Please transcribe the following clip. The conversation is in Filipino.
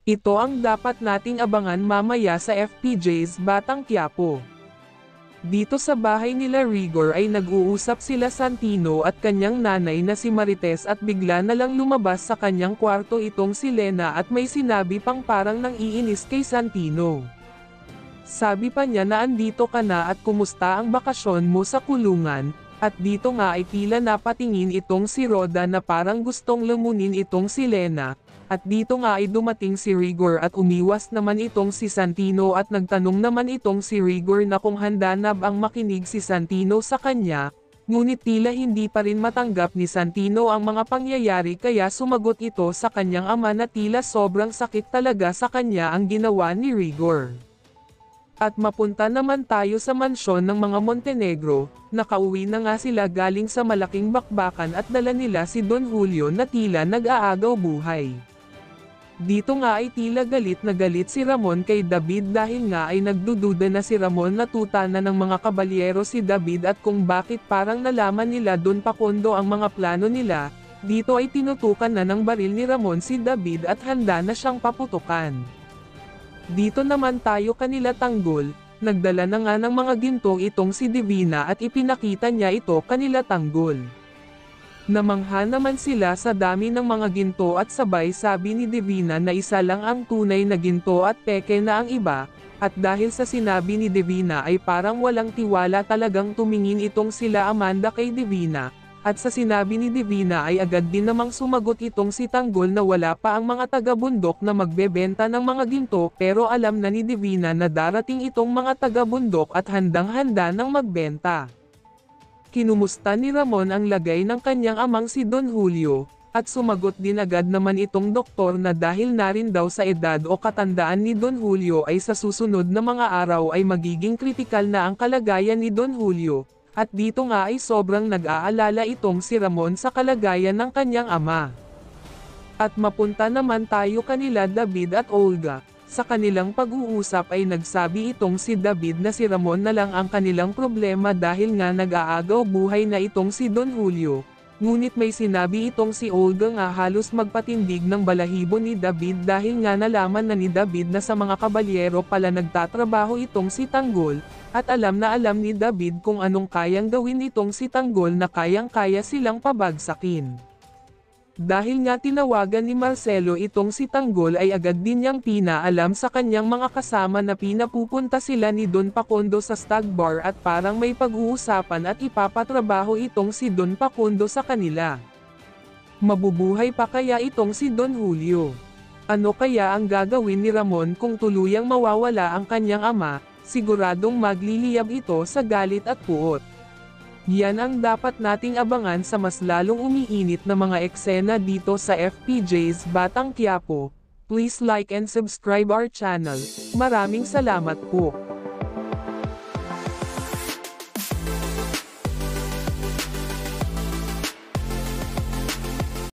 Ito ang dapat nating abangan mamaya sa FPJ's Batang Quiapo. Dito sa bahay nila Rigor ay nag-uusap sila Santino at kanyang nanay na si Marites at bigla na lang lumabas sa kanyang kwarto itong si Lena at may sinabi pang parang nang-iinis kay Santino. Sabi pa niya na andito ka na at kumusta ang bakasyon mo sa kulungan, at dito nga ay tila napatingin itong si Roda na parang gustong lumunin itong si Lena. At dito nga ay dumating si Rigor at umiwas naman itong si Santino at nagtanong naman itong si Rigor na kung handa na bang makinig si Santino sa kanya, ngunit tila hindi pa rin matanggap ni Santino ang mga pangyayari kaya sumagot ito sa kanyang ama na tila sobrang sakit talaga sa kanya ang ginawa ni Rigor. At mapunta naman tayo sa mansyon ng mga Montenegro, nakauwi na nga sila galing sa malaking bakbakan at dala nila si Don Julio na tila nag-aagaw buhay. Dito nga ay tila galit na galit si Ramon kay David dahil nga ay nagdududa na si Ramon na tutana ng mga kabalyero si David at kung bakit parang nalaman nila Don Pacondo ang mga plano nila, dito ay tinutukan na ng baril ni Ramon si David at handa na siyang paputukan. Dito naman tayo kanila Tanggol, nagdala na nga ng mga ginto itong si Divina at ipinakita niya ito kanila Tanggol. Namangha naman sila sa dami ng mga ginto at sabay sabi ni Divina na isa lang ang tunay na ginto at peke na ang iba, at dahil sa sinabi ni Divina ay parang walang tiwala talagang tumingin itong sila Amanda kay Divina, at sa sinabi ni Divina ay agad din namang sumagot itong si Tanggol na wala pa ang mga taga-bundok na magbebenta ng mga ginto pero alam na ni Divina na darating itong mga taga-bundok at handang-handa ng magbenta. Kinumusta ni Ramon ang lagay ng kanyang amang si Don Julio, at sumagot din agad naman itong doktor na dahil na rin daw sa edad o katandaan ni Don Julio ay sa susunod na mga araw ay magiging kritikal na ang kalagayan ni Don Julio, at dito nga ay sobrang nag-aalala itong si Ramon sa kalagayan ng kanyang ama. At mapunta naman tayo kanila David at Olga. Sa kanilang pag-uusap ay nagsabi itong si David na si Ramon na lang ang kanilang problema dahil nga nag-aagaw buhay na itong si Don Julio. Ngunit may sinabi itong si Olga nga halos magpatindig ng balahibo ni David dahil nga nalaman na ni David na sa mga kabalyero pala nagtatrabaho itong si Tanggol, at alam na alam ni David kung anong kayang gawin itong si Tanggol na kayang-kaya silang pabagsakin. Dahil nga tinawagan ni Marcelo itong si Tanggol ay agad din niyang pinaalam sa kanyang mga kasama na pinapupunta sila ni Don Pacondo sa Stag Bar at parang may pag-uusapan at ipapatrabaho itong si Don Pacondo sa kanila. Mabubuhay pa kaya itong si Don Julio? Ano kaya ang gagawin ni Ramon kung tuluyang mawawala ang kanyang ama? Siguradong magliliyab ito sa galit at puot. Yan ang dapat nating abangan sa mas lalong umiinit na mga eksena dito sa FPJ's Batang Quiapo. Please like and subscribe our channel. Maraming salamat po.